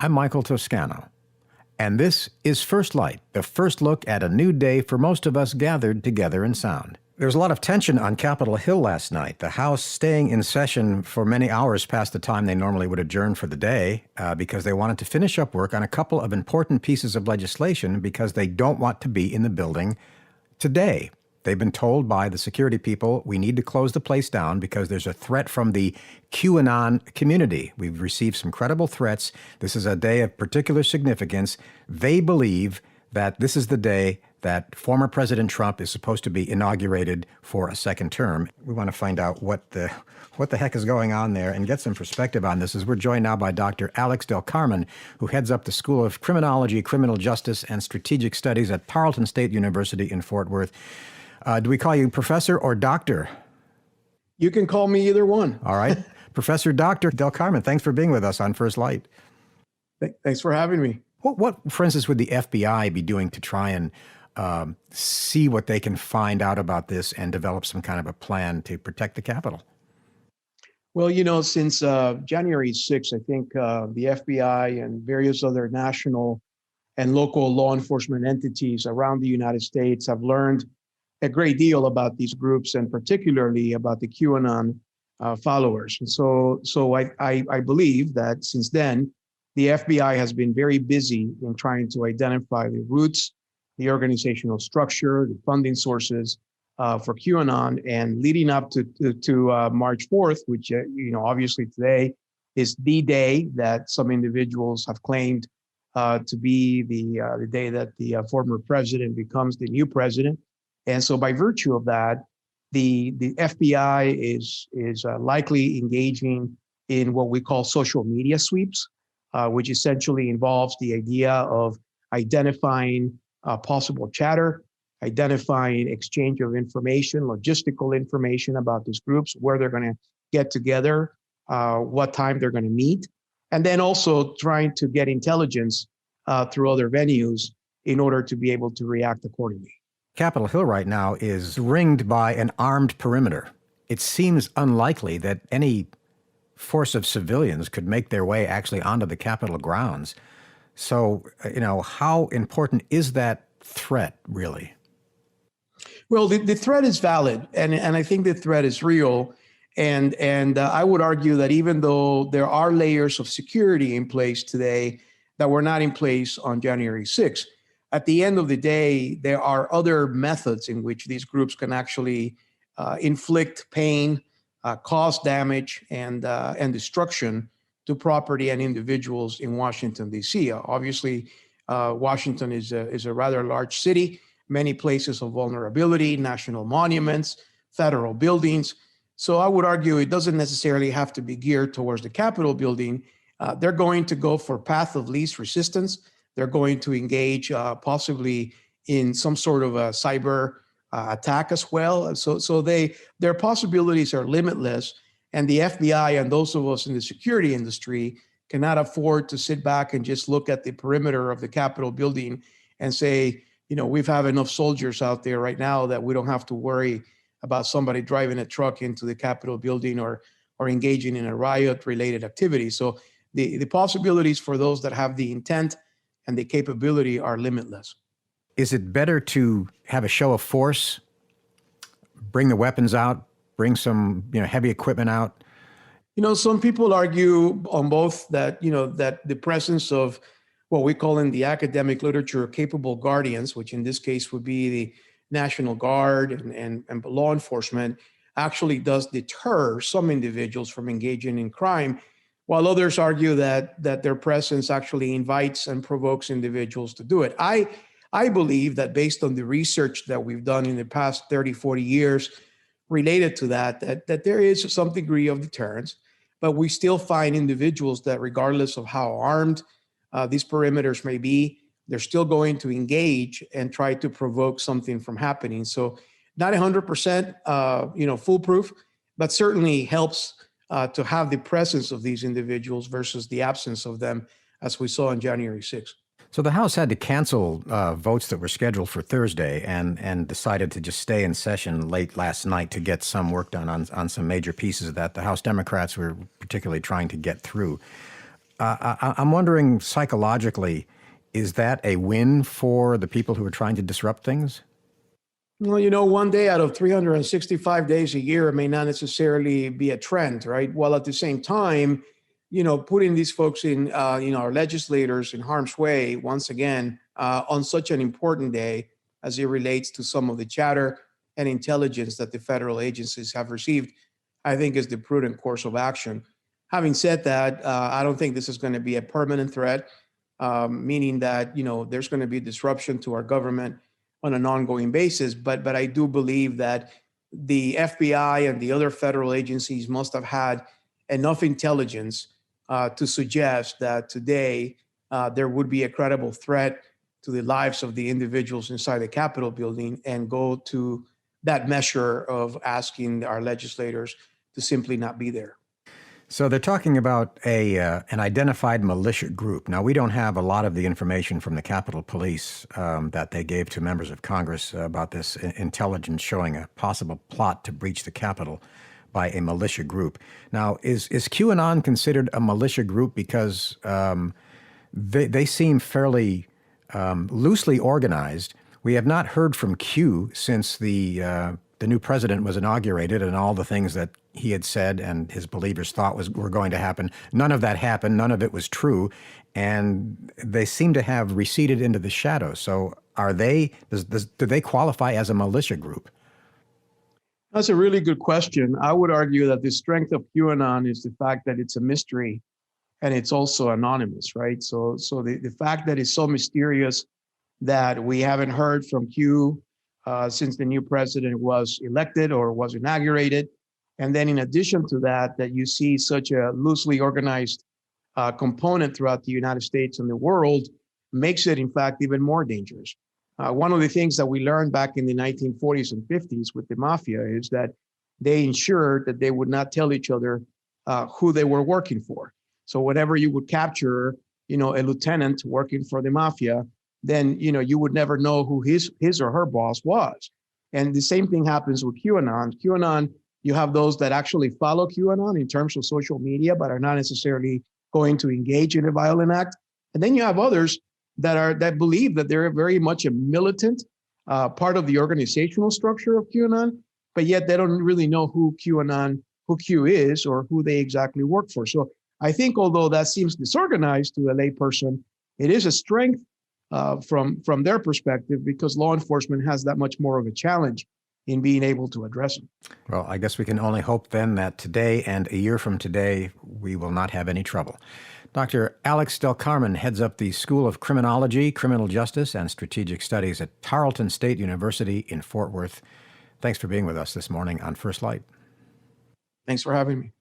I'm Michael Toscano, and this is First Light, the first look at a new day for most of us gathered together in sound. There was a lot of tension on Capitol Hill last night, the House staying in session for many hours past the time they normally would adjourn for the day because they wanted to finish up work on a couple of important pieces of legislation because they don't want to be in the building today. They've been told by the security people, we need to close the place down because there's a threat from the QAnon community. We've received some credible threats. This is a day of particular significance. They believe that this is the day that former President Trump is supposed to be inaugurated for a second term. We want to find out what the heck is going on there and get some perspective on this as we're joined now by Dr. Alex Del Carmen, who heads up the School of Criminology, Criminal Justice, and Strategic Studies at Tarleton State University in Fort Worth. Do we call you professor or doctor? You can call me either one. All right. Professor Dr. Del Carmen, thanks for being with us on First Light. Thanks for having me. What, for instance, would the FBI be doing to try and see what they can find out about this and develop some kind of a plan to protect the Capitol? Well, since January 6th, I think the FBI and various other national and local law enforcement entities around the United States have learned a great deal about these groups and particularly about the QAnon followers. And so I believe that since then, the FBI has been very busy in trying to identify the roots, the organizational structure, the funding sources for QAnon, and leading up to March 4th, which obviously today is the day that some individuals have claimed to be the day that the former president becomes the new president. And so by virtue of that, the FBI is likely engaging in what we call social media sweeps, which essentially involves the idea of identifying possible chatter, identifying exchange of information, logistical information about these groups, where they're going to get together, what time they're going to meet, and then also trying to get intelligence through other venues in order to be able to react accordingly. Capitol Hill right now is ringed by an armed perimeter. It seems unlikely that any force of civilians could make their way actually onto the Capitol grounds. So, how important is that threat really? Well, the threat is valid, and I think the threat is real. And I would argue that even though there are layers of security in place today that were not in place on January 6th, at the end of the day, there are other methods in which these groups can actually inflict pain, cause damage, and destruction to property and individuals in Washington, D.C. Obviously, Washington is a rather large city, many places of vulnerability, national monuments, federal buildings. So I would argue it doesn't necessarily have to be geared towards the Capitol building. They're going to go for path of least resistance. They're going to engage possibly in some sort of a cyber attack as well. So their possibilities are limitless. And the FBI and those of us in the security industry cannot afford to sit back and just look at the perimeter of the Capitol building and say, we've have enough soldiers out there right now that we don't have to worry about somebody driving a truck into the Capitol building or engaging in a riot-related activity. So the possibilities for those that have the intent and the capability are limitless. Is it better to have a show of force, bring the weapons out, bring some heavy equipment out? Some people argue on both that, that the presence of what we call in the academic literature capable guardians, which in this case would be the National Guard and law enforcement, actually does deter some individuals from engaging in crime, while others argue that their presence actually invites and provokes individuals to do it. I believe that based on the research that we've done in the past 30, 40 years related to that there is some degree of deterrence, but we still find individuals that regardless of how armed these perimeters may be, they're still going to engage and try to provoke something from happening. So not 100%, foolproof, but certainly helps to have the presence of these individuals versus the absence of them, as we saw on January 6th. So the House had to cancel votes that were scheduled for Thursday and decided to just stay in session late last night to get some work done on some major pieces of that the House Democrats were particularly trying to get through. I'm wondering psychologically, is that a win for the people who are trying to disrupt things? Well, one day out of 365 days a year may not necessarily be a trend, right? While at the same time, putting these folks in, our legislators in harm's way once again on such an important day as it relates to some of the chatter and intelligence that the federal agencies have received, I think is the prudent course of action. Having said that, I don't think this is going to be a permanent threat, meaning that there's going to be disruption to our government on an ongoing basis. But I do believe that the FBI and the other federal agencies must have had enough intelligence to suggest that today there would be a credible threat to the lives of the individuals inside the Capitol building, and go to that measure of asking our legislators to simply not be there. So they're talking about an identified militia group. Now, we don't have a lot of the information from the Capitol Police that they gave to members of Congress about this intelligence showing a possible plot to breach the Capitol by a militia group. Now, is QAnon considered a militia group? Because they seem fairly loosely organized. We have not heard from Q since the new president was inaugurated, and all the things that he had said and his believers thought were going to happen. None of that happened. None of it was true. And they seem to have receded into the shadows. So do they qualify as a militia group? That's a really good question. I would argue that the strength of QAnon is the fact that it's a mystery and it's also anonymous, right? So the fact that it's so mysterious that we haven't heard from Q since the new president was elected or was inaugurated. And then in addition to that, that you see such a loosely organized component throughout the United States and the world makes it, in fact, even more dangerous. One of the things that we learned back in the 1940s and 50s with the mafia is that they ensured that they would not tell each other who they were working for. So whenever you would capture, a lieutenant working for the mafia, then you would never know who his or her boss was. And the same thing happens with QAnon. QAnon, you have those that actually follow QAnon in terms of social media, but are not necessarily going to engage in a violent act. And then you have others that believe that they're very much a militant part of the organizational structure of QAnon, but yet they don't really know who Q is, or who they exactly work for. So I think although that seems disorganized to a lay person, it is a strength from their perspective, because law enforcement has that much more of a challenge in being able to address them. Well, I guess we can only hope then that today and a year from today, we will not have any trouble. Dr. Alex Del Carmen heads up the School of Criminology, Criminal Justice, and Strategic Studies at Tarleton State University in Fort Worth. Thanks for being with us this morning on First Light. Thanks for having me.